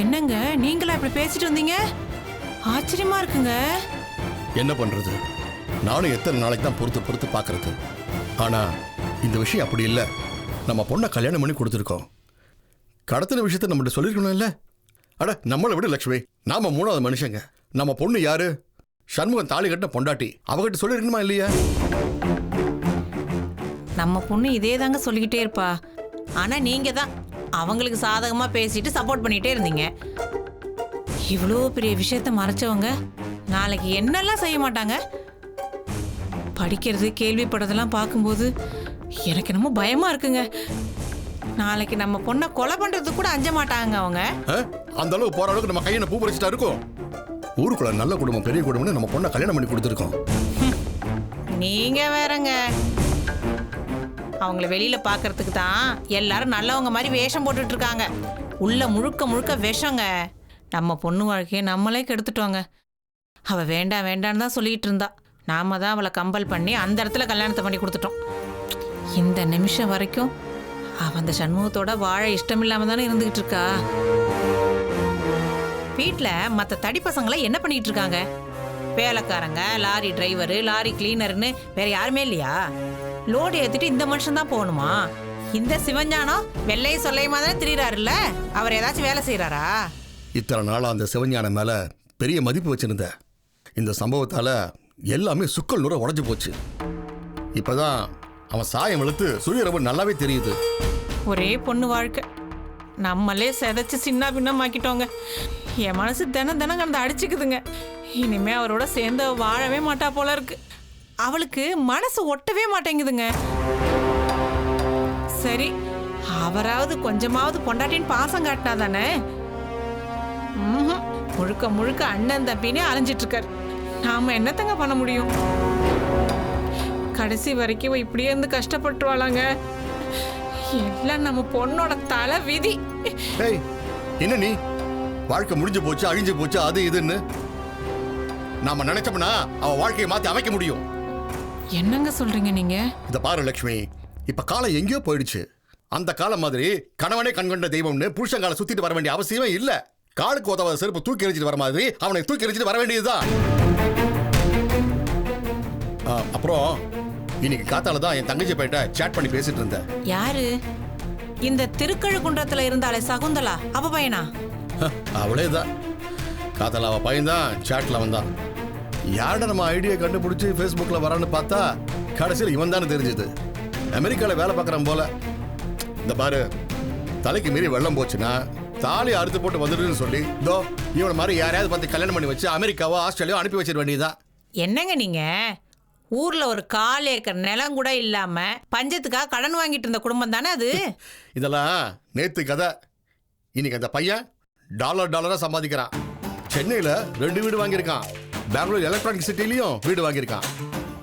என்னங்க நீங்களா இப்படி பேசிட்டு வந்தீங்க? ஆச்சரியமா இருக்குங்க. என்ன பண்றது, நானும் எத்தனை நாளைக்கு தான் பொறுத்து பொறுத்து பார்க்கறது. ஆனா இந்த விஷயம் அப்படி இல்லை. நம்ம பொண்ணை கல்யாணம் பண்ணி கொடுத்துருக்கோம். கடத்தின விஷயத்த நம்மகிட்ட சொல்லியிருக்கணும் இல்லை? அட நம்மளை விட லட்சுமி, நாம 3வது மனுஷங்க. நம்ம பொண்ணு யாரு? சண்முகம் தாலி கட்டின பொண்டாட்டி. அவகிட்ட சொல்லியிருக்கணுமா இல்லையா? நம்ம பொண்ணு இதே தாங்க சொல்லிக்கிட்டே இருப்பா. ஆனா நீங்க தான் அவங்களுக்கு சாதகமா பேசிட்டு சப்போர்ட் பண்ணிட்டே இருந்தீங்க. இவ்வளோ பெரிய விஷயத்த மறைச்சவங்க நாளைக்கு என்னெல்லாம் செய்ய மாட்டாங்க? படிக்கிறது கேள்விப்படுறதெல்லாம் பார்க்கும்போது எனக்கு என்னமோ பயமா இருக்குங்க. நாளைக்கு நம்ம பொண்ணை கொலை பண்றதுக்கு கூட அஞ்ச மாட்டாங்க அவங்க. அந்த அளவு போற அளவுக்கு நம்ம கையை பூ பறிச்சுட்டா இருக்கும். ஊருக்குள்ள நல்ல குடும்பம், பெரிய குடும்பம்னு நம்ம பொண்ணை கல்யாணம் பண்ணி கொடுத்துருக்கோம். நீங்க வேறங்க. அவங்கள வெளியில பாக்குறதுக்கு தான் எல்லாரும் நல்லவங்க மாதிரி வேஷம் போட்டுட்டு இருக்காங்க. உள்ள முழுக்க முழுக்க விஷங்க. நம்ம பொண்ணு வாழ்க்கையை நம்மளே கெடுத்துட்டோங்க. அவ வேண்டாம் வேண்டான்னு தான் சொல்லிட்டு இருந்தா. நாம தான் அவளை கம்பல் பண்ணி அந்த இடத்துல கல்யாணத்தை பண்ணி கொடுத்துட்டோம். இந்த நிமிஷம் வரைக்கும் அவ அந்த சண்முகத்தோட வாழ இஷ்டம் இல்லாம தானே இருந்துகிட்டு இருக்கா. வீட்டுல மற்ற தடி பசங்களை என்ன பண்ணிட்டு இருக்காங்க? வேலைக்காரங்க, லாரி டிரைவரு, லாரி கிளீனர்னு வேற யாருமே இல்லையா? லோடு ஏத்திட்டு இந்த மனுஷன் தான் போகணுமா? இந்த சிவஞானம் வெள்ளையும் சொல்லையுமா தானே திரிறாருல்ல? அவர் ஏதாச்சும் வேலை செய்யறாரா? இத்தனை நாளா அந்த சிவஞானம் மேல பெரிய மதிப்பு வச்சிருந்த. இந்த சம்பவத்தால எல்லாமே சுக்கல் நூற உடஞ்சு போச்சு. இப்பதான் அவன் சாயம் வெளுத்து சுயரவு நல்லாவே தெரியுது. ஒரே பொண்ணு வாழ்க்கை நம்மளே செதைச்சு சின்ன பின்னமாக்கிட்டோங்க. என் மனசு தினம் தினம் கடந்து அடிச்சுக்குதுங்க. இனிமே அவரோட சேர்ந்து வாழவே மாட்டா போல இருக்கு. அவளுக்கு மனசு ஒட்டவே மாட்டேங்குதுங்க. சரி, அவராவது கொஞ்சமாவது பொண்டாட்டின்னு பாசம் காட்டினா தானே. முழுக்க முழுக்க அண்ணன் தம்பினே அலைஞ்சிட்டு இருக்காரு. நாம என்னத்தங்க பண்ண முடியும்? கடைசி வரைக்கும் இப்படியே இருந்து கஷ்டப்பட்டுருவாளாங்க. எல்லாம் நம்ம பொண்ணோட தலை விதி. என்ன நீ வாழ்க்கை முடிஞ்சு போச்சு, அழிஞ்சு போச்சு, அது இதுன்னு நாம நினைச்சோம்னா அவ வாழ்க்கையை மாத்தி அமைக்க முடியும். என்னங்க சொல்றீங்க நீங்க? இத பாரு லட்சுமி, இப்ப காலம் எங்கேயோ போயிடுச்சு. அந்த காலம் மாதிரி கணவனே கண்கண்ட தெய்வம்னு புருஷன் காலை சுத்திட்டு வர வேண்டிய அவசியமே இல்ல. காலுக்கு உதவாத செருப்பு தூக்கி எறிஞ்சிட்டு வர மாதிரி அவனை தூக்கி எறிஞ்சிட்டு வர வேண்டியதுதான். அப்புறம் இன்னைக்கு காத்தால தான் என் தங்கச்சி பையிட்ட சேட் பண்ணி பேசிட்டு இருந்தேன். யாரு? இந்த திருக்கழுக்குன்றத்துல இருந்தாலே சகுந்தலா, அவ பையனா? அவளேதான். காத்தால அவ பையன் தான் சேட்ல வந்தான். யார்ட நம்ம ஐடியா கண்டுபிடிச்சு ஃபேஸ்புக்ல வரான்னு பார்த்தா கடைசியில் இவன் தானே தெரிஞ்சது. அமெரிக்கால வேலை பார்க்கறான் போல. இந்த பாரு, தலைக்கு மீறி வெள்ளம் போச்சுன்னா தாலி அறுத்து போட்டு வந்துடுன்னு சொல்லி இதோ இவன் மாதிரி யாரையாவது பார்த்து கல்யாணம் பண்ணி வச்சு அமெரிக்காவோ ஆஸ்திரேலியாவோ அனுப்பி வச்சிட வேண்டியதுதான். என்னங்க நீங்க? ஊர்ல ஒரு 4 ஏக்கர் நிலம் கூட இல்லாம பஞ்சத்துக்காக கடன் வாங்கிட்டு இருந்த குடும்பம் தானே அது. இதெல்லாம் நேத்து கதை. இன்னைக்கு அந்த பையன் டாலரா சம்பாதிக்கிறான். சென்னையில 2 வீடு வாங்கியிருக்கான். பெங்களூர் எலக்ட்ரானிக் சிட்டிலையும் வீடு வாங்கியிருக்கான்.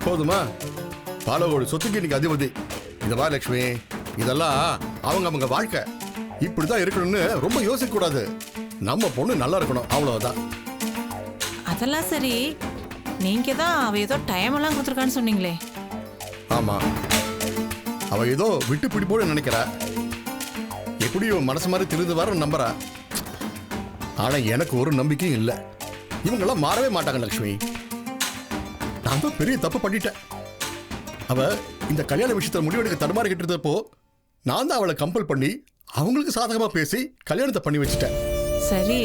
போதுமா? பல கோடி சொத்துக்கு இன்னைக்கு அதிபதி. இந்த மாதிரி லட்சுமி, இதெல்லாம் அவங்க வாழ்க்கை இப்படிதான் இருக்கணும்னு ரொம்ப யோசிக்க கூடாது. நம்ம பொண்ணு நல்லா இருக்கணும், அவ்வளவுதான். அதெல்லாம் சரி, நீங்க தான் அவ ஏதோ டைம் எல்லாம் கொடுத்துருக்கான்னு சொன்னீங்களே. ஆமா, அவ ஏதோ விட்டு பிடிப்போடு நினைக்கிறா. எப்படியும் மனசு மாதிரி திருந்து வர நம்புறா. ஆனா எனக்கு ஒரு நம்பிக்கையும் இல்லை. இவங்கெல்லாம் மாறவே மாட்டாங்க லட்சுமி. நான் தான் பெரிய தப்பு பண்ணிட்டேன். அவ இந்த கல்யாண விஷயத்துல முடிவெடுக்க தடுமாறிக்கிட்டு இருந்தப்போ நான் தான் அவளை கம்பல் பண்ணி அவங்களுக்கு சாதகமா பேசி கல்யாணத்தை பண்ணி வச்சுட்டேன். சரி,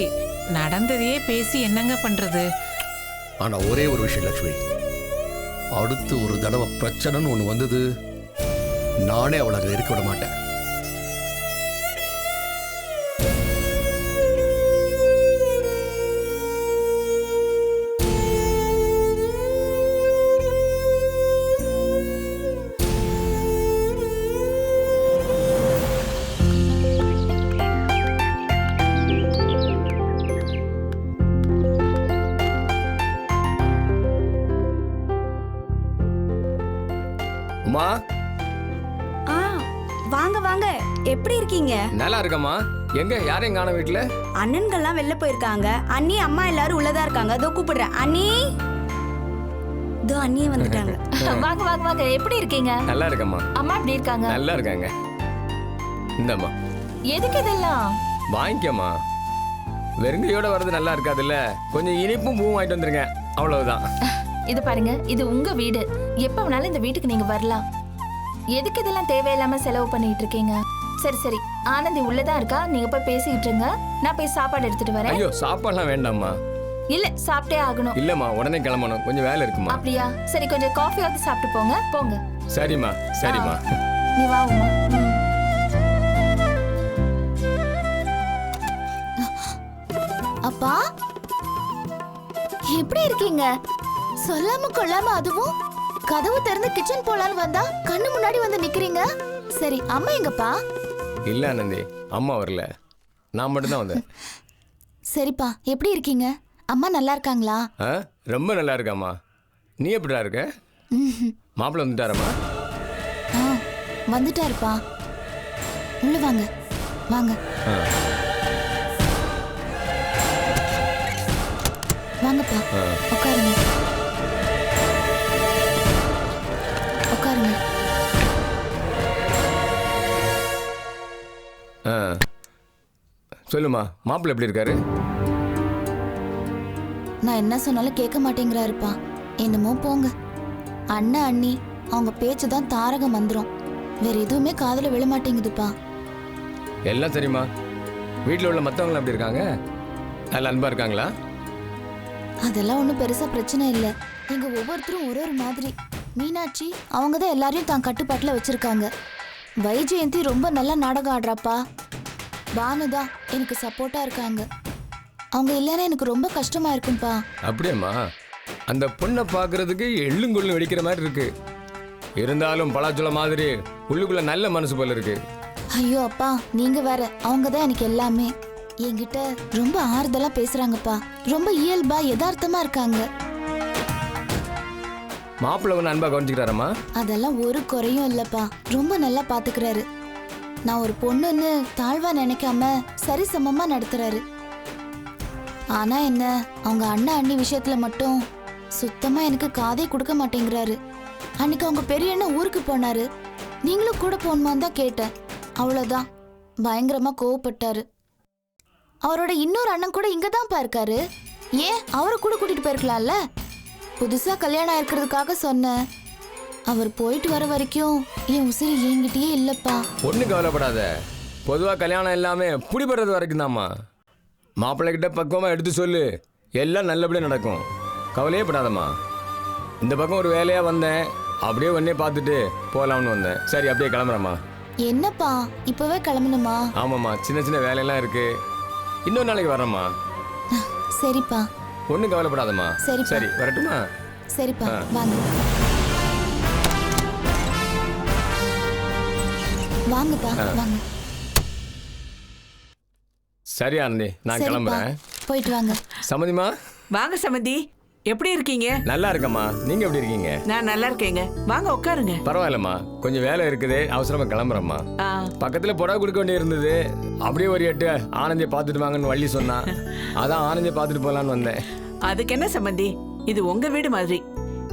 நடந்ததையே பேசி என்னங்க பண்றது? ஆனா ஒரே ஒரு விஷயம் லட்சுமி, அடுத்து ஒரு தடவை பிரச்சனைன்னு ஒண்ணு வந்தது, நானே அவளை அங்க இருக்க விட மாட்டேன். அம்மா, வாங்க வாங்க, எப்படி இருக்கீங்க? நல்லா இருக்கம்மா. எங்க யாரையும் காணோம் வீட்டுல? அண்ணன்கள்லாம் வெளில போயிருக்காங்க. அண்ணி அம்மா எல்லாரும் உள்ளதா இருக்காங்க. அதோ கூப்பிடுறேன். அண்ணி, இதோ அண்ணியே வந்துட்டாங்க. வாங்க வாங்க வாங்க, எப்படி இருக்கீங்க? நல்லா இருக்கம்மா. அம்மா எப்படி இருக்காங்க? நல்லா இருக்காங்க. இந்தம்மா. எதுக்கு இதெல்லாம்? வாங்கிக்கம்மா. வெறுங்கையோட வர்றது நல்லா இருக்காதுல்ல, கொஞ்சம் இனிப்பும் பூவும் வாங்கிட்டு வந்துருங்க, அவ்வளவுதான். இது பாருங்க, இது உங்க வீடு. எப்ப வேணாலும் இந்த வீட்டுக்கு நீங்க வரலாம். எதுக்கு இதெல்லாம் தேவையில்லாம செலவு பண்ணிட்டு இருக்கீங்க? சரி சரி, ஆனந்தி உள்ளதான் இருக்கா, நீங்க போய் பேசிக்கிட்டு இருங்க. நான் போய் சாப்பாடு எடுத்துட்டு வரேன். ஐயோ, சாப்பாடுலாம் வேண்டாம்மா. இல்ல, சாப்பிட்டே ஆகணும். இல்லம்மா, உடனே கிளம்பணும், கொஞ்சம் வேலை இருக்குமா. அப்படியா? சரி, கொஞ்சம் காஃபியாவது சாப்பிட்டு போங்க. போங்க. சரிம்மா சரிம்மா. நீ வா உமா. அப்பா எப்படி இருக்கீங்க? சொல்லாம கொள்ளாம அதுவும் கதவு திறந்து கிச்சன் போலான்னு வந்தா கண்ணு முன்னாடி வந்து நிக்கிறீங்க. சரி, அம்மா எங்கப்பா? இல்ல ஆனந்தி, அம்மா வரல, நான் மட்டும்தான் வந்தேன். சரிப்பா, எப்படி இருக்கீங்க? அம்மா நல்லா இருக்காங்களா? ரொம்ப நல்லா இருக்காம்மா. நீ எப்படிடா இருக்க? மாப்பிள்ளை வந்துட்டாரம்மா? வந்துட்டாருப்பா. உள்ள வாங்க வாங்க வாங்கப்பா, உட்காருங்க உட்காருங்க. சொல்லுமா, மாப்பிள்ளை எப்படி இருக்காரு? நான் என்ன சொன்னாலும் கேட்க மாட்டேங்கிறாருப்பா. என்னமோ போங்க. அண்ணன் அண்ணி அவங்க பேச்சு தான் தாரக மந்திரம். வேற எதுவுமே காதுல விழ மாட்டேங்குதுப்பா. எல்லாம் சரிம்மா. வீட்டில் உள்ள மற்றவங்க எப்படி இருக்காங்க? நல்ல அன்பா இருக்காங்களா? அதெல்லாம் ஒன்றும் பெருசா பிரச்சனை இல்லை. இங்க ஒவ்வொருத்தரும் ஒரு ஒரு மாதிரி. மீனாட்சி அவங்க தான் எல்லாரையும் தான் கட்டுப்பாட்டில் வச்சிருக்காங்க. வைஜெயந்தி ரொம்ப நல்லா நாடகம் ஆடுறாப்பா. பானுதா எனக்கு சப்போர்ட்டா இருக்காங்க. அவங்க இல்லைன்னா எனக்கு ரொம்ப கஷ்டமா இருக்கும்பா. அப்படியேம்மா, அந்த பொண்ணை பார்க்கறதுக்கு எள்ளுங்கொள்ளும் வெடிக்கிற மாதிரி இருக்கு. இருந்தாலும் பலாச்சுள மாதிரி உள்ளுக்குள்ள நல்ல மனசு போல இருக்கு. ஐயோ அப்பா, நீங்க வேற. அவங்க தான் எனக்கு எல்லாமே. என்கிட்ட ரொம்ப ஆறுதலா பேசுறாங்கப்பா. ரொம்ப இயல்பா யதார்த்தமா இருக்காங்க. மாப்பிள்ளை ஒன்று அன்பா கவனிச்சுக்கிறாரம்மா? அதெல்லாம் ஒரு குறையும் இல்லப்பா. ரொம்ப நல்லா பாத்துக்கிறாரு. நான் ஒரு பொண்ணுன்னு தாழ்வா நினைக்காம சரிசமமா நடத்துறாரு. ஆனா என்ன, அவங்க அண்ணா அண்ணி விஷயத்துல மட்டும் சுத்தமா எனக்கு காதே கொடுக்க மாட்டேங்கிறாரு. அன்னைக்கு அவங்க பெரிய அண்ணன் ஊருக்கு போனாரு. நீங்களும் கூட போகணுமான்னு தான் கேட்டேன். அவ்வளவுதான், பயங்கரமா கோவப்பட்டாரு. அவரோட இன்னொரு அண்ணன் கூட இங்க தான்ப்பா இருக்காரு. ஏன் அவரை கூட கூட்டிட்டு போயிருக்கலாம்ல? புதுசா கல்யாணம் இருக்கிறதுக்காக சொன்னேன். அவர் போயிட்டு வர வரைக்கும் என் உசிரி என்கிட்டயே இல்லப்பா. ஒன்றும் கவலைப்படாத. பொதுவாக கல்யாணம் எல்லாமே பிடிபடுறது வரைக்கும் தாம்மா. மாப்பிள்ளை கிட்ட பக்குவமாக எடுத்து சொல்லு, எல்லாம் நல்லபடியாக நடக்கும். கவலையே படாதம்மா. இந்த பக்கம் ஒரு வேலையாக வந்தேன், அப்படியே உடனே பார்த்துட்டு போகலாம்னு வந்தேன். சரி, அப்படியே கிளம்புறேம்மா. என்னப்பா இப்பவே கிளம்பணுமா? ஆமாம்மா, சின்ன சின்ன வேலையெல்லாம் இருக்கு. இன்னொரு நாளைக்கு வரேம்மா. சரிப்பா. ஒன்றும் கவலைப்படாதம்மா. சரிப்பா. சரி, வரட்டுமா? சரிப்பா, வாங்க வாங்கப்பா வாங்க. சரி ஆனந்தி, நான் சரிப்பா, கிளம்புறேன். போயிட்டு வாங்க. சம்மதிமா? வாங்க சமந்தி, எப்படி இருக்கீங்க? நல்லா இருக்கம்மா, நீங்க எப்படி இருக்கீங்க? நான் நல்லா இருக்கேங்க. வாங்க உட்காருங்க. பரவாயில்லம்மா, கொஞ்சம் வேலை இருக்குது, அவசரமா கிளம்புறேம்மா. ஆ, பக்கத்துல புடவை கொடுக்க வேண்டி இருந்தது. அப்படியே ஒரு 8 ஆனந்தியை பார்த்துட்டு வாங்கன்னு வள்ளி சொன்னா. அதான் ஆனந்தியை பார்த்துட்டு போலான்னு வந்தேன். அதுக்கு என்ன சம்பந்தி, இது உங்க வீடு மாதிரி.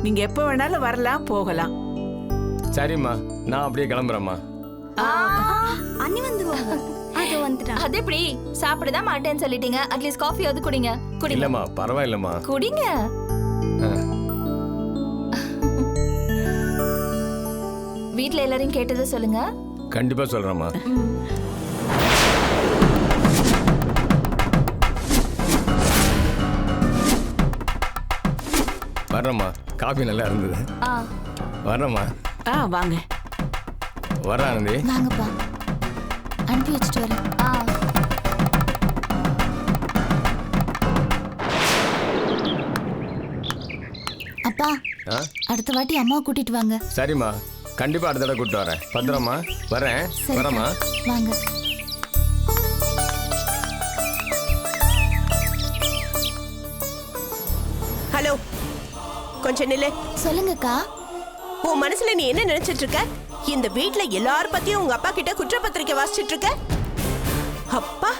நீங்க எப்ப வேணாலும் வரலாம் போகலாம். சரிம்மா, நான் அப்படியே கிளம்புறேம்மா. அண்ணி வந்துருவாங்க. அது வந்துட்டான். அது எப்படி? சாப்பிடதான் மாட்டேன்னு சொல்லிட்டீங்க, அட்லீஸ்ட் காஃபியாவது குடிங்க. குடிங்க. இல்லம்மா, பரவாயில்லம்மா. குடிங்க. வீட்ல எல்லாரையும் கேட்டதை சொல்லுங்க. கண்டிப்பா சொல்றேம்மா. வர்றேம்மா, காஃபி நல்லா இருந்தது. வர்றேம்மா. வாங்க. வர ஆனந்தி. வாங்கப்பா, அனுப்பி வச்சுட்டு வரேன். அப்பா, அடுத்த வாட்டி அம்மாவை கூட்டிட்டு வாங்க. சரிம்மா, கண்டிப்பா அடுத்த தடவை கூப்பிட்டு வரேன். பத்திரமா வரேன். வரேம்மா. வாங்க. ஹலோ, கொஞ்சம் நில்லு. சொல்லுங்கக்கா. உன் மனசுல நீ என்ன நினைச்சிட்டு இருக்க? இந்த வீட்ல எல்லார பத்தியும் உங்க அப்பா கிட்ட குற்றப்பத்திரிக்கை வாசிச்சிட்டு இருக்க? அப்பா,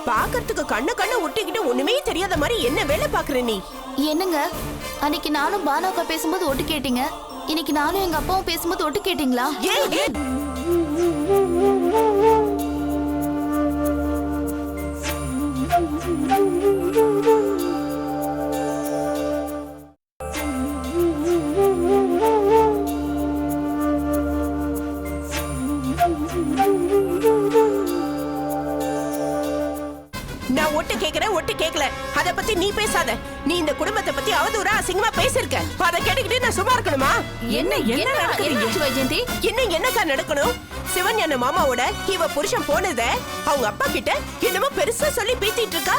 பாக்கிறதுக்கு கண்ணு ஒட்டிக்கிட்டு ஒண்ணுமே தெரியாத மாதிரி என்ன வேலை பாக்குற நீ? என்னங்க, அன்னைக்கு நானும் பானுக்கா பேசும்போது ஒட்டு கேட்டீங்க, இன்னைக்கு நானும் எங்க அப்பாவும் பேசும்போது ஒட்டு கேட்டீங்களா? ஏன் கேக்குற ஒட்டு கேக்கல அத பத்தி நீ பேசாத. நீ இந்த குடும்பத்தை பத்தி அவதூறா அசிங்கமா பேசிருக்க. அத கேட்டுக்கிட்டு நான் சும்மா இருக்கணுமா? என்ன என்னாச்சு வைஜெயந்தி? இன்னும் என்னக்கா நடக்கணும்? சிவஞான மாமாவோட இவ புருஷன் போனத அவங்க அப்பா கிட்ட என்னமோ பெருசா சொல்லி பீத்திட்டு இருக்கா.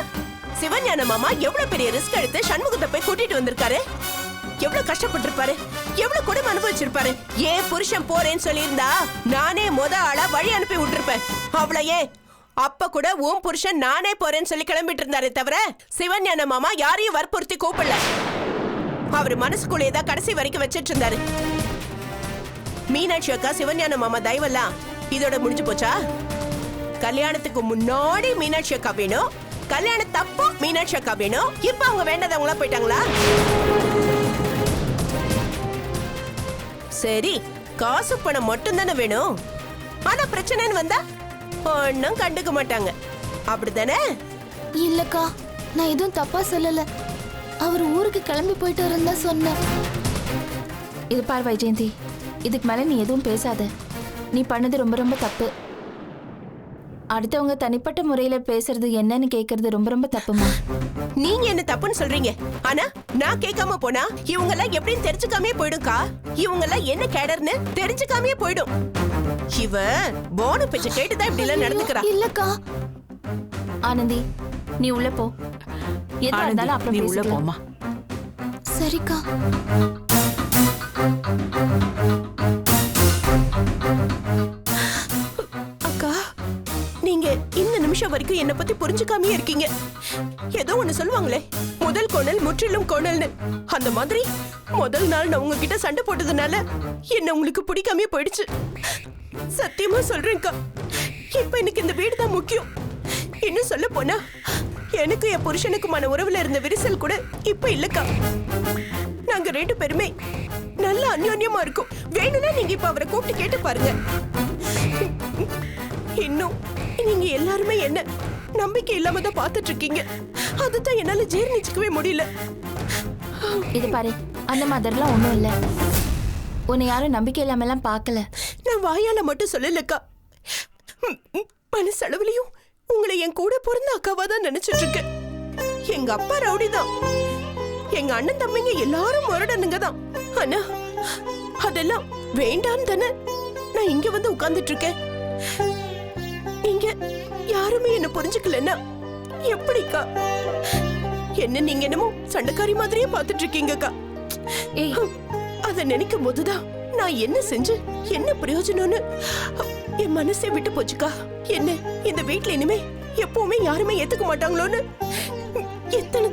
சிவஞான மாமா எவ்வளவு பெரிய ரிஸ்க் எடுத்து சண்முகத்தை போய் கூட்டிட்டு வந்திருக்காரு. எவ்வளவு கஷ்டப்பட்டிருப்பாரு, எவ்வளவு கொடுமை அனுபவிச்சிருப்பாரு. ஏன் புருஷன் போறேன்னு சொல்லியிருந்தா நானே ஆளா வழி அனுப்பி விட்டுருப்பேன். அவ்வளையே அப்ப கூட உன் புருஷன் நானே போறேன்னு சொல்லி கிளம்பிட்டு இருந்தாரே தவிர சிவஞான மாமா யாரையும் வற்புறுத்தி கூப்பிடல. அவர் மனசுக்குள்ளேதான் கடைசி வரைக்கும் வச்சிட்டு இருந்தாரு. மீனாட்சி அக்கா சிவஞான மாமா தயவெல்லாம் இதோட முடிஞ்சு போச்சா? கல்யாணத்துக்கு முன்னாடி மீனாட்சி அக்கா வேணும், கல்யாணத்தப்போ மீனாட்சி அக்கா வேணும். இப்ப அவங்க வேண்டாதவங்களா போயிட்டாங்களா? சரி, காசு பணம் மட்டும் தானே வேணும். ஆனா பிரச்சனைன்னு வந்தா ஒன்னும் கண்டுக்க மாட்டாங்க, அப்படித்தானே? இல்லக்கா, நான் எதுவும் தப்பா சொல்லல. அவர் ஊருக்கு கிளம்பி போயிட்டு இருந்தா சொன்னேன். இது பார் வைஜெயந்தி, இதுக்கு மேல நீ எதுவும் பேசாத. நீ பண்ணது ரொம்ப ரொம்ப தப்பு. அடுத்தவங்க தனிப்பட்ட முறையில பேசுறது என்னன்னு கேக்குறது ரொம்ப ரொம்ப தப்புமா. நீங்க என்ன தப்புன்னு சொல்றீங்க? ஆனா நான் கேட்காம போனா இவங்க எல்லாம் எப்படின்னு தெரிஞ்சுக்காமே போயிடும்க்கா. இவங்க எல்லாம் என்ன கேடர்னு தெரிஞ்சுக்காமே போயிடும். இவ போன பேச்ச கேட்டுதான் இப்படி எல்லாம் நடந்துக்கிறா. இல்லக்கா. ஆனந்தி, நீ உள்ள போ. எதா இருந்தாலும் அப்புறம் நீ உள்ள பேசிக்கலாம். போமா. சரிக்கா. அக்கா, நீங்க இந்த நிமிஷம் வரைக்கும் என்ன பத்தி புரிஞ்சுக்காமே இருக்கீங்க. ஏதோ ஒண்ணு சொல்லுவாங்களே, முதல் கோணல் முற்றிலும் கோணல்னு. அந்த மாதிரி முதல் நாள் நான் உங்ககிட்ட சண்டை போட்டதுனால என்ன உங்களுக்கு பிடிக்காமே போயிடுச்சு. சத்தியமா சொல்றேன்க்கா, இப்ப எனக்கு இந்த வீடு தான் முக்கியம். இன்னும் சொல்ல போனா எனக்கு என் புருஷனுக்குமான உறவுல இருந்த விரிசல் கூட இப்ப இல்லக்கா. நாங்க ரெண்டு பேருமே நல்ல அந்யோன்யமா இருக்கோம். வேணும்னா நீங்க இப்ப அவரை கூப்பிட்டு கேட்டு பாருங்க. இன்னும் நீங்க எல்லாருமே என்ன நம்பிக்கை இல்லாம தான் பாத்துட்டு இருக்கீங்க. அதுதான் என்னால ஜீர்ணிச்சுக்கவே முடியல. இது பாரு, அந்த மாதிரிலாம் ஒண்ணும் இல்ல. உன்னை யாரும் நம்பிக்கை இல்லாம எல்லாம் பார்க்கல. நான் வாயால மட்டும் சொல்லலக்கா, மனசளவுலயும் உங்களை என் கூட பிறந்த அக்காவா தான் நினைச்சிட்டு இருக்கேன். எங்க அப்பா ரவுடி தான், எங்க அண்ணன் தம்பிங்க எல்லாரும் முரடனுங்க தான். ஆனா அதெல்லாம் வேண்டான்னு தானே நான் இங்க வந்து உட்கார்ந்துட்டு இருக்கேன். நீங்க யாருமே என்ன புரிஞ்சுக்கலன்னா எப்படிக்கா? என்ன நீங்க என்னமோ சண்டைக்காரி மாதிரியே பாத்துட்டு இருக்கீங்கக்கா. ஏய், அத நினைக்கும் போதுதான் நான் என்ன செஞ்சு என்ன பிரயோஜனம்னு என் மனசே விட்டு போச்சுக்கா. என்ன இந்த வீட்ல இனிமே எப்பவுமே யாருமே ஏத்துக்க மாட்டாங்களோன்னு எத்தனை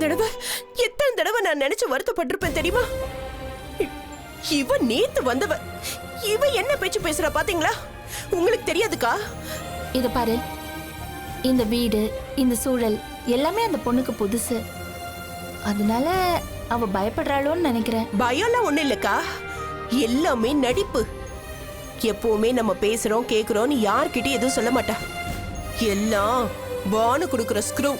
தடவை நான் நினைச்சு வருத்தப்பட்டிருப்பேன் தெரியுமா? இவ நேத்து வந்தவ, இவ என்ன பேச்சு பேசுறா பாத்தீங்களா? உங்களுக்கு தெரியாதுக்கா? இத பாரு, இந்த வீடு, இந்த சூழல் எல்லாமே அந்த பொண்ணுக்கு புதுசு. அதனால அவ பயப்படுறாளோன்னு நினைக்கிறேன். பயம்லாம் ஒண்ணு இல்லக்கா, எல்லாமே நடிப்பு. எப்பவுமே நம்ம பேசுறோம் கேக்குறோம்னு யார்கிட்டயும் எதுவும் சொல்ல மாட்டா. எல்லாம் வானு கொடுக்குற ஸ்க்ரூ.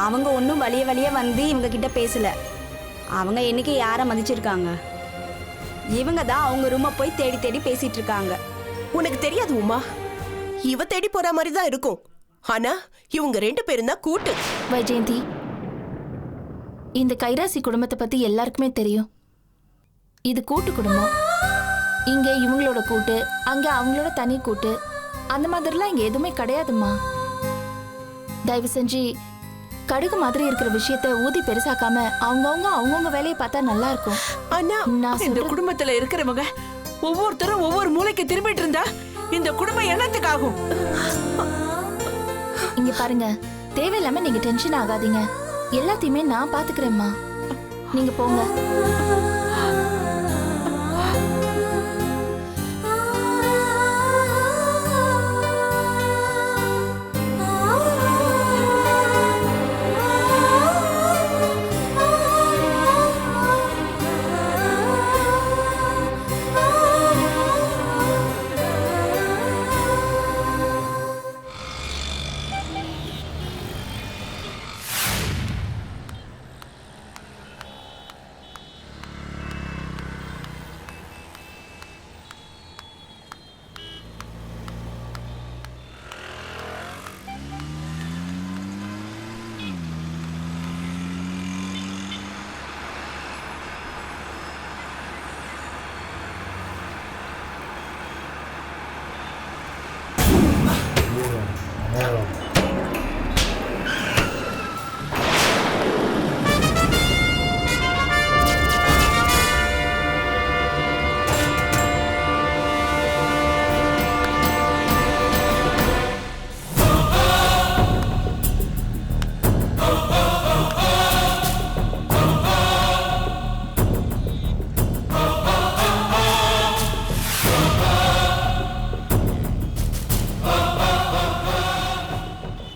அவங்க ஒன்றும் வழிய வழிய வந்து இவங்க கிட்ட பேசல. அவங்க என்னைக்கு யாரை மதிச்சிருக்காங்க? இவங்க தான் அவங்க ரூமை போய் தேடி தேடி பேசிட்டு இருக்காங்க. உனக்கு தெரியாது உமா, இவ தேடி போற மாதிரி தான் இருக்கும். ஆனா இவங்க ரெண்டு பேரும் தான் கூட்டு. வைஜெயந்தி, இந்த கைராசி குடும்பத்தை பத்தி எல்லாருக்குமே தெரியும். இது கூட்டு குடும்பம். இங்க இவங்களோட கூட்டு, அங்க அவங்களோட தனி கூட்டு, அந்த மாதிரிலாம் இங்க எதுவுமே கிடையாதுமா. தயவு செஞ்சு கடுகு மாதிரி இருக்கிற விஷயத்த ஊதி பெருசாக்காம அவங்கவுங்க வேலையை பார்த்தா நல்லா இருக்கும். ஆனா நான் இந்த சொல்றது- குடும்பத்துல இருக்கிறவங்க ஒவ்வொருத்தரும் ஒவ்வொரு மூலைக்கு திரும்பிட்டு இருந்தா இந்த குடும்பம் என்னத்துக்கு ஆகும்? இங்க பாருங்க, தேவையில்லாம நீங்க டென்ஷன் ஆகாதீங்க. எல்லாத்தையுமே நான் பாத்துக்கிறேம்மா. நீங்க போங்க.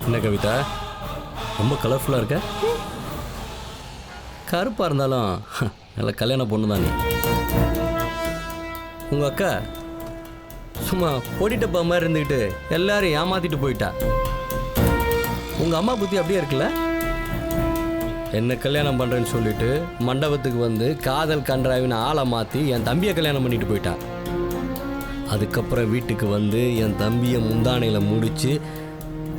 என்ன கவிதா, ரொம்ப கலர்ஃபுல்லாக இருக்க. கருப்பாக இருந்தாலும் நல்ல கல்யாண பொண்ணு தான் நீ. உங்கள் அக்கா சும்மா பொடிட்டப்பா மாதிரி இருந்துக்கிட்டு எல்லாரும் ஏமாத்திட்டு போயிட்டா. உங்கள் அம்மா புத்தி அப்படியே இருக்குல்ல. என்ன கல்யாணம் பண்ணுறேன்னு சொல்லிட்டு மண்டபத்துக்கு வந்து காதல் கன்றாவின்னு ஆளை மாற்றி என் தம்பியை கல்யாணம் பண்ணிட்டு போயிட்டா. அதுக்கப்புறம் வீட்டுக்கு வந்து என் தம்பியை முந்தானையில் முடித்து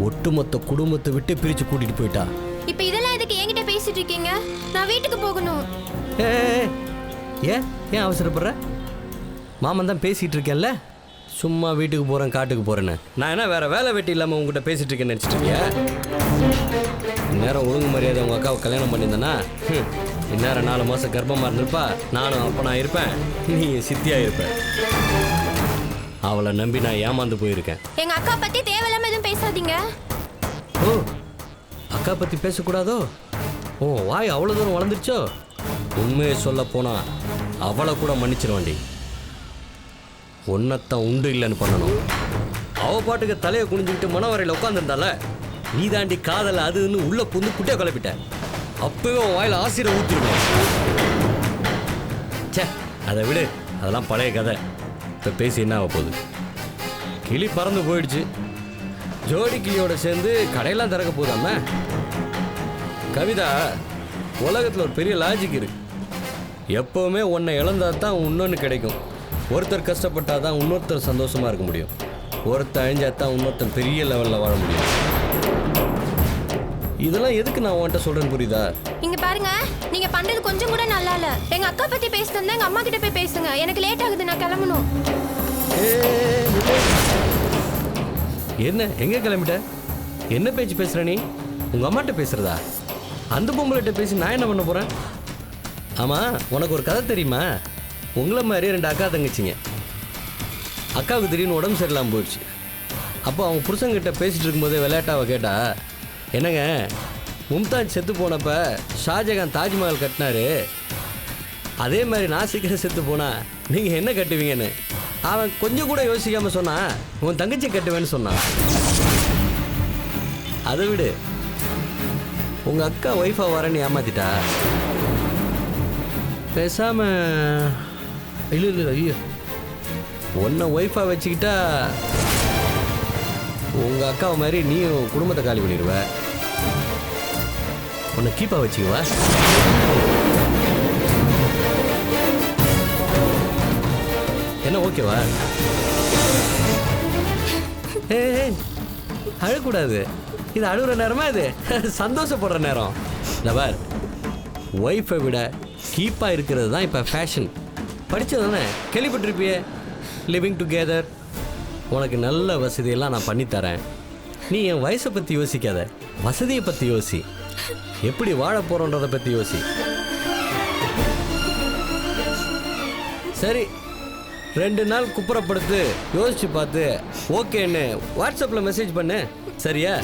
ஒட்டுமொத்த குடும்பத்தை விட்டு பிரித்து கூட்டிகிட்டு போயிட்டா. இப்போ இதெல்லாம் எதுக்கு என்கிட்ட பேசிட்டு இருக்கீங்க? நான் வீட்டுக்கு போகணும். ஏன் அவசரப்படுற? மாமன் தான் பேசிகிட்டு இருக்கேன்ல. சும்மா வீட்டுக்கு போகிறேன் காட்டுக்கு போகிறேன்னு. நான் என்ன வேறு வேலை வெட்டி இல்லாமல் உங்ககிட்ட பேசிகிட்டு இருக்கேன்னு நினச்சிட்டு இருக்கியா? இந்நேரம் ஒழுங்கு மரியாதை உங்கள் அக்காவை கல்யாணம் பண்ணியிருந்தேன்னா இந்நேரம் 4 மாதம் கர்ப்பமாக இருந்திருப்பா. நானும் அப்போ நான் இருப்பேன், நீ சித்தியாக இருப்பேன். அவளை நம்பி நான் ஏமாந்து போயிருக்கேன். எங்க அக்கா பத்தி தேவையில்லாம எதுவும் பேசாதீங்க. ஓ, அக்கா பற்றி பேசக்கூடாதோ? ஓ, வாய் அவ்வளோ தூரம் வளர்ந்துருச்சோ? உண்மையை சொல்ல போனா அவளை கூட மன்னிச்சிருவாண்டி. ஒன்னத்தான் உண்டு இல்லைன்னு பண்ணணும். அவள் பாட்டுக்கு தலையை குனிஞ்சுக்கிட்டு மனவரையில் உட்காந்துருந்தால நீ தாண்டி காதலை அதுன்னு உள்ள புந்து குட்டியை குழப்பிட்ட. அப்பவே உன் வாயில் ஆசிரியர் ஊற்றிருக்கோம். சே, அதை விடு, அதெல்லாம் பழைய கதை. இப்போ பேசி என்ன ஆக போகுது? கிளி பறந்து போயிடுச்சு. ஜோடி கிளியோட சேர்ந்து கடையெல்லாம் திறக்க போதாம. கவிதா, உலகத்தில் ஒரு பெரிய லாஜிக் இருக்கு. எப்போவுமே உன்னை இழந்தா தான் இன்னொன்று கிடைக்கும். ஒருத்தர் கஷ்டப்பட்டால் தான் இன்னொருத்தர் சந்தோஷமாக இருக்க முடியும். ஒருத்தர் அழிஞ்சா தான் இன்னொருத்தர் பெரிய லெவலில் வாழ முடியும். இதெல்லாம் எதுக்கு நான் உன்கிட்ட சொல்கிறேன்னு புரியுதா? இங்க பாருங்க, நீங்க பண்றது கொஞ்சம் கூட நல்லா இல்ல. எங்க அக்கா பத்தி பேசுறதா எங்க அம்மா கிட்ட போய் பேசுங்க. எனக்கு லேட் ஆகுது, நான் கிளம்பணும். என்ன எங்கே கிளம்பிட்ட? என்ன பேச்சு பேசுகிற நீ? உங்கள் அம்மாட்ட பேசுகிறதா? அந்த பொம்பளைகிட்ட பேசி நான் என்ன பண்ண போகிறேன்? ஆமாம், உனக்கு ஒரு கதை தெரியுமா? உங்களை மாதிரி 2 அக்கா தங்கச்சிங்க. அக்காவுக்கு திடீர்னு உடம்பு சரியில்லாமல் போயிடுச்சு. அப்போ அவங்க புருஷங்கிட்ட பேசிகிட்டு இருக்கும்போதே விளையாட்டாவை கேட்டா, என்னங்க மும்தாஜ் செத்து போனப்ப ஷாஜகான் தாஜ்மஹால் கட்டினாரு, அதே மாதிரி நான் சீக்கிரம் செத்து போனா நீங்கள் என்ன கட்டுவீங்கன்னு. அவன் கொஞ்சம் கூட யோசிக்காமல் சொன்னான், உன் தங்கச்சி கட்டுவேன்னு சொன்னான். அதை விடு, உங்கள் அக்கா ஒய்ஃபாக வரேன்னு ஏமாத்திட்டா. பேசாமல் இல்லை ஐயோ, உன்னை ஒய்ஃபாக வச்சுக்கிட்டா உங்கள் அக்காவை மாதிரி நீயும் குடும்பத்தை காலி பண்ணிடுவ. உன்னை கீப்பாக வச்சுக்குவா. என்ன ஓகேவா? அழக்கூடாது. இது அழுகிற நேரமா? இது சந்தோஷப்படுற நேரம். லவர், ஒய்ஃபை விட கீப்பாக இருக்கிறது தான் இப்போ ஃபேஷன். படித்ததானே, கேள்விப்பட்டிருப்பியே, லிவிங் டுகெதர். உனக்கு நல்ல வசதியெல்லாம் நான் பண்ணித்தரேன். நீ என் வயசை பற்றி யோசிக்காத, வசதியை பற்றி யோசி. எப்படி வாழ போகிறோன்றதை பற்றி யோசி. சரி, 2 நாள் குப்புறப்படுத்து, யோசிச்சு பார்த்து ஓகேன்னு வாட்ஸ்அப்பில் மெசேஜ் பண்ணு, சரியா?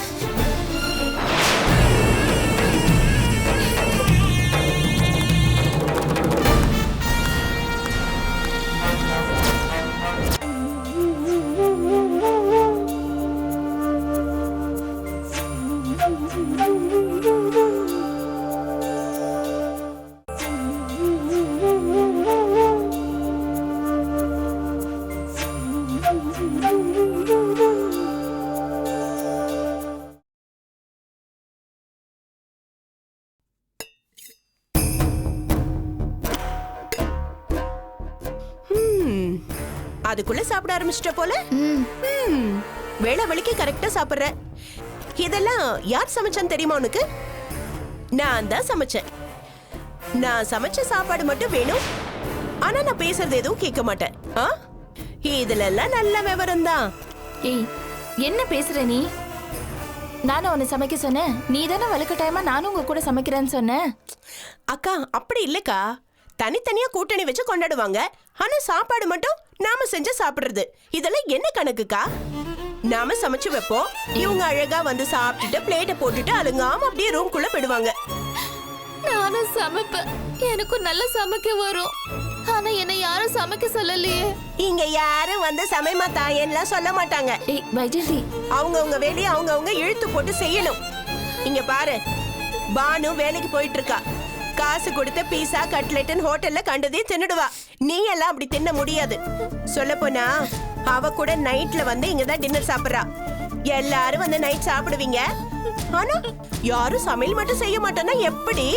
அதுக்குள்ள சாப்பிட ஆரம்பிச்சிட்ட போல. வேளை வலிக்கு கரெக்டா சாப்பிடுற. இதெல்லாம் யார் சமைச்சான்னு தெரியுமா உனக்கு? நான் தான் சமைச்சேன். நான் சமைச்ச சாப்பாடு மட்டும் வேணும், ஆனா நான் பேசுறது எதுவும் கேட்க மாட்டேன். இதுல எல்லாம் நல்ல விவரம் தான். ஏய், என்ன பேசுற நீ? நானும் உன்னை சமைக்க சொன்னேன். நீ தானே வலுக்கட்டாயமா நானும் உங்க கூட சமைக்கிறேன்னு சொன்னேன். அக்கா அப்படி இல்லக்கா, தனித்தனியா கூட்டணி வச்சு கொண்டாடுவாங்க. ஆனா சாப்பாடு மட்டும் நாம செஞ்சு சாப்பிடுறது, இதெல்லாம் என்ன கணக்குக்கா? நாம சமைச்சு வைப்போம், இவங்க அழகா வந்து சாப்பிட்டுட்டு பிளேட்டை போட்டுட்டு அழுங்காம அப்படியே ரூம்குள்ள போயிடுவாங்க. நானும் சமைப்பேன், எனக்கும் நல்லா சமைக்க வரும். ஆனா என்ன யாரும் சமைக்க சொல்லலையே. இங்க யாரும் வந்து சமைமா தாயன்லாம் சொல்ல மாட்டாங்க. ஏய் வைஜெயந்தி, அவங்கவங்க வேலையை அவங்கவங்க இழுத்து போட்டு செய்யணும். இங்க பாரு, பானு வேலைக்கு போயிட்டு இருக்கா. காசு கொடுத்த பீஸா கட்லெட்னு ஹோட்டல்ல கண்டதையும் தின்னுடுவா. நீ எல்லாம் அப்படி தின்ன முடியாது. சொல்ல போனா அவ கூட நைட்ல வந்து இங்கதான் டின்னர் சாப்பிடுறா. எல்லாரும் வந்து நைட் சாப்பிடுவீங்க, ஆனா யாரும் சமையல் மட்டும் செய்ய மாட்டோம்னா எப்படி?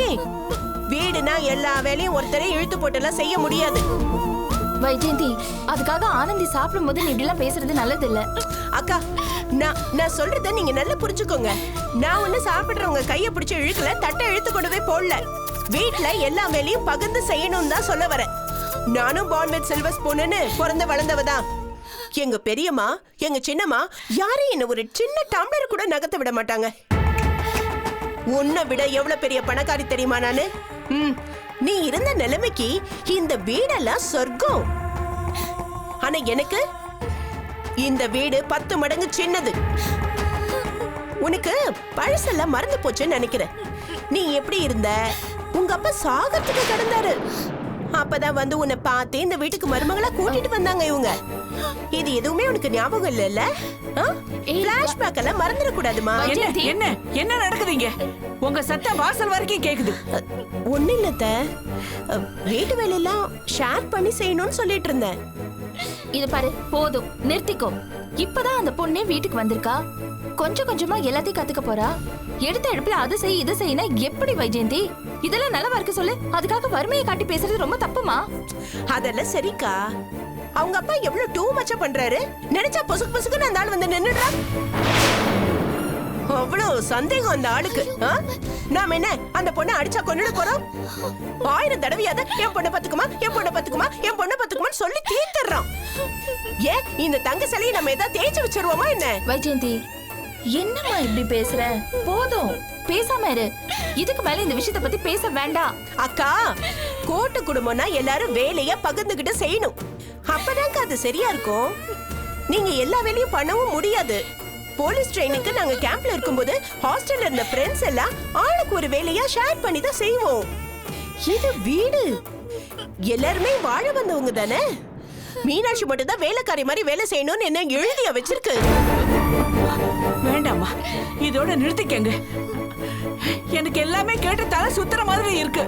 வீடுனா எல்லா வேலையும் ஒருத்தரே இழுத்து போட்டெல்லாம் செய்ய முடியாது. வைஜெயந்தி, அதுக்காக ஆனந்தி சாப்பிடும் போது நீ இப்படிலாம் பேசுறது நல்லது இல்ல. அக்கா, நான் சொல்றத நீங்க நல்லா புரிஞ்சுக்கோங்க. நான் ஒண்ணு சாப்பிடுறவங்க கைய பிடிச்சு இழுக்கல, தட்டை இழுத்து கொண்டு போய் போடல. வீட்ல எல்லா வேலையும் பகிர்ந்து செய்யணும் தான் சொல்ல வரேன். நானும் பார்ன் வித் சில்வர் ஸ்பூன்னு பிறந்த வளர்ந்தவதான். எங்க பெரியம்மா எங்க சின்னம்மா யாரும் என்ன ஒரு சின்ன டம்ளர் கூட நகர்த்த விட மாட்டாங்க. உன்னை விட எவ்வளவு பெரிய பணக்காரி தெரியுமா நானு? நீ இருந்த நிலைமைக்கு இந்த வீடெல்லாம் சொர்க்கம். ஆனா எனக்கு இந்த வீடு 10 மடங்கு சின்னது. உனக்கு பழசெல்லாம் மறந்து போச்சுன்னு நினைக்கிறேன். நீ எப்படி இருந்த? உங்க அப்பா சாகத்துக்கு கிடந்தாரு. அப்பதான் வந்து உன்னை பார்த்து இந்த வீட்டுக்கு மருமகளா கூட்டிட்டு வந்தாங்க இவங்க. இது எதுவுமே உனக்கு ஞாபகம் இல்ல? பிளாஷ்பேக் எல்லாம் மறந்துட கூடாதுமா. என்ன என்ன நடக்குதுங்க? உங்க சத்தம் வாசல் வரைக்கும் கேக்குது. ஒண்ணு இல்லத்த, வீட்டு வேலையெல்லாம் ஷேர் பண்ணி செய்யணும்னு சொல்லிட்டு இருந்தேன். இது பாரு, போதும், நிறுத்திக்கோ. இப்பதான் அந்த பொண்ணே வீட்டுக்கு வந்திருக்கா. கொஞ்சம் கொஞ்சமா எல்லாத்தையும் கத்துக்க போறா. எடுத்த எடுப்புல அது செய் இது செய்யினா எப்படி வைஜெயந்தி? இதெல்லாம் நல்லவா இருக்கு சொல்லு. அதுக்காக வறுமையை காட்டி பேசுறது ரொம்ப தப்புமா? அதெல்லாம் சரிக்கா. அவங்க அப்பா எவ்வளவு டூ மச்சா பண்றாரு. நினைச்சா பொசுக்கு பொசுக்குன்னு அந்த ஆள் வந்து நின்னுடுறா. அவ்வளவு சந்தேகம் அந்த ஆளுக்கு. நாம என்ன அந்த பொண்ணை அடிச்சா கொண்டுட போறோம்? 1000 தடவையாத என் பொண்ணை பத்துக்குமா, என் பொண்ணை பத்துக்குமா, என் பொண்ணை பத்துக்குமான்னு சொல்லி தீர்த்துறான். ஏன் இந்த தங்க சிலையை நம்ம ஏதாவது தேய்ச்சி வச்சிருவோமா என்ன? வைஜெயந்தி, என்னம்மா இப்படி பேசுற? போதும், பேசாம இரு. இதுக்கு மேல இந்த விஷயத்தை பத்தி பேச வேண்டாம். அக்கா, கூட்டு குடும்பம்னா எல்லாரும் வேலைய பகிர்ந்துகிட்டு செய்யணும். அப்பதான் அது சரியா இருக்கும். நீங்க எல்லா வேலையும் பண்ணவும் முடியாது. போலீஸ் ட்ரெயினுக்கு நாங்க கேம்ப்ல இருக்கும்போது ஹாஸ்டல்ல இருந்த ஃப்ரெண்ட்ஸ் எல்லாம் ஆளுக்கு ஒரு வேலையா ஷேர் பண்ணி தான் செய்வோம். இது வீடு, எல்லாருமே வாழ வந்தவங்க தானே. மீனாட்சி மட்டும் தான் வேலைக்காரி மாதிரி வேலை செய்யணும்னு என்ன எழுதியா வச்சிருக்கு? வேண்டாமா, இதோட நிறுத்திக்கங்க. எனக்கு எல்லாமே கேட்டு தலை சுத்துற மாதிரி இருக்கு.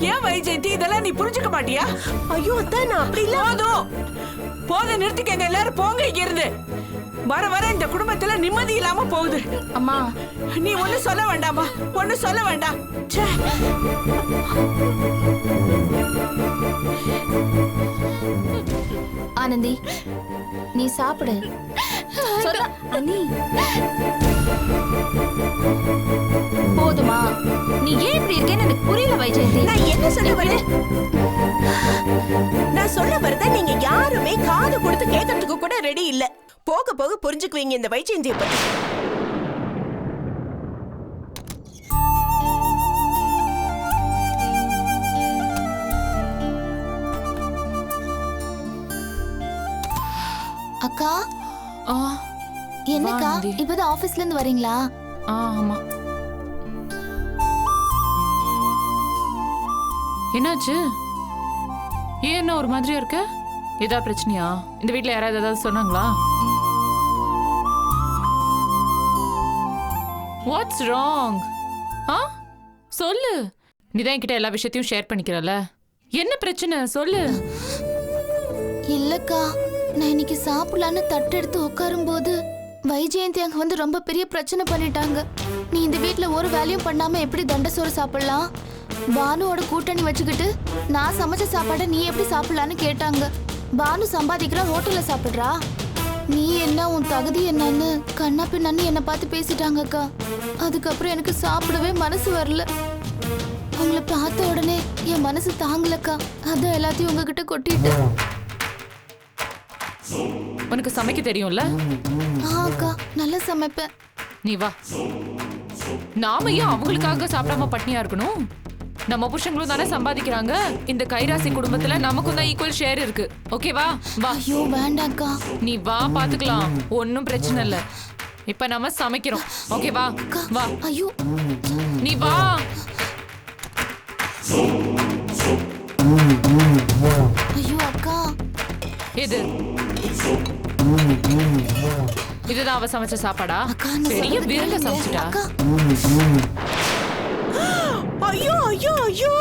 ஏன் வைஜெயந்தி, இதெல்லாம் நீ புரிஞ்சுக்க மாட்டியா? ஐயோ அத்தான், நான் அப்படி இல்ல. போதும், நிறுத்திக்கங்க. எல்லாரும் போங்க இங்க இருந்து. வர வர இந்த குடும்பத்துல நிம்மதி இல்லாம போகுது. அம்மா, நீ ஒண்ணு சொல்ல வேண்டாமா, ஒண்ணு சொல்ல வேண்டாம். ஆனந்தி, நீ சாப்பிடு. அனி, போதுமா? நீ ஏன் இப்படி இருக்கேன்னு எனக்கு புரியல வைஜெயந்தி. நான் என்ன சொல்ல வரேன்? நான் சொல்ல வரத நீங்க யாருமே காது கொடுத்து கேட்கறதுக்கு கூட ரெடி இல்ல. போக போக புரிஞ்சுக்குவீங்க இந்த வைஜெயந்தியை பத்தி. அக்கா, என்னக்கா இப்பதான் ஆபீஸ்ல இருந்து வரீங்களா? ஆமா. என்னாச்சு? ஏன் என்ன ஒரு மாதிரியா இருக்க? ஏதா பிரச்சனையா? இந்த வீட்ல யாராவது ஏதாவது சொன்னாங்களா? What's wrong? சொல்லு. நீதான் என்கிட்ட எல்லா விஷயத்தையும் ஷேர் பண்ணிக்கிறல. என்ன பிரச்சனை சொல்லு. இல்லக்கா, நான் இன்னைக்கு சாப்பிடலான்னு தட்டெடுத்து உட்காரும் போது வைஜெயந்தி அங்க வந்து ரொம்ப பெரிய பிரச்சனை பண்ணிட்டாங்க. நீ இந்த வீட்ல ஒரு வேலையும் பண்ணாம எப்படி தண்ட சோறு சாப்பிடலாம்? பானுவோட கூட்டணி வச்சுக்கிட்டு நான் சமைச்ச சாப்பாடை நீ எப்படி சாப்பிடலான்னு கேட்டாங்க. பானு சம்பாதிக்கிற ஹோட்டல்ல சாப்பிடுறா, நீ என்ன உன் தகுதி என்னன்னு கண்ணா பின்னான்னு என்னை பார்த்து பேசிட்டாங்கக்கா. அதுக்கப்புறம் எனக்கு சாப்பிடவே மனசு வரல. உங்களை பார்த்த உடனே என் மனசு தாங்கலக்கா. அதான் எல்லாத்தையும் உங்ககிட்ட கொட்டிட்டு. உனக்கு சமைக்க தெரியும்ல? அக்கா நல்லா சமைப்பேன். நீ வா. நாம ஏன் அவங்களுக்காக சாப்பிடாம பட்னியா இருக்கணும்? நம்ம புருஷங்களும் தானே சம்பாதிக்கிறாங்க. இந்த கைராசி குடும்பத்துல நமக்கும் தான் ஈக்குவல் ஷேர் இருக்கு. ஓகேவா? வா. ஐயோ வேண்டாம்க்கா. நீ வா, பாத்துக்கலாம். ஒன்னும் பிரச்சனை இல்ல. இப்ப நம்ம சமைக்கிறோம். ஓகேவா? வா. ஐயோ நீ வா. ஐயோ அக்கா. இது இதுதான் அவ சமைச்ச சாப்பாடா? அக்கா, நான் பெரிய சொல்றது விருந்த கேளுங்க. சமைச்சிட்டா. அக்கா. ஐயோ ஐயோ ஐயோ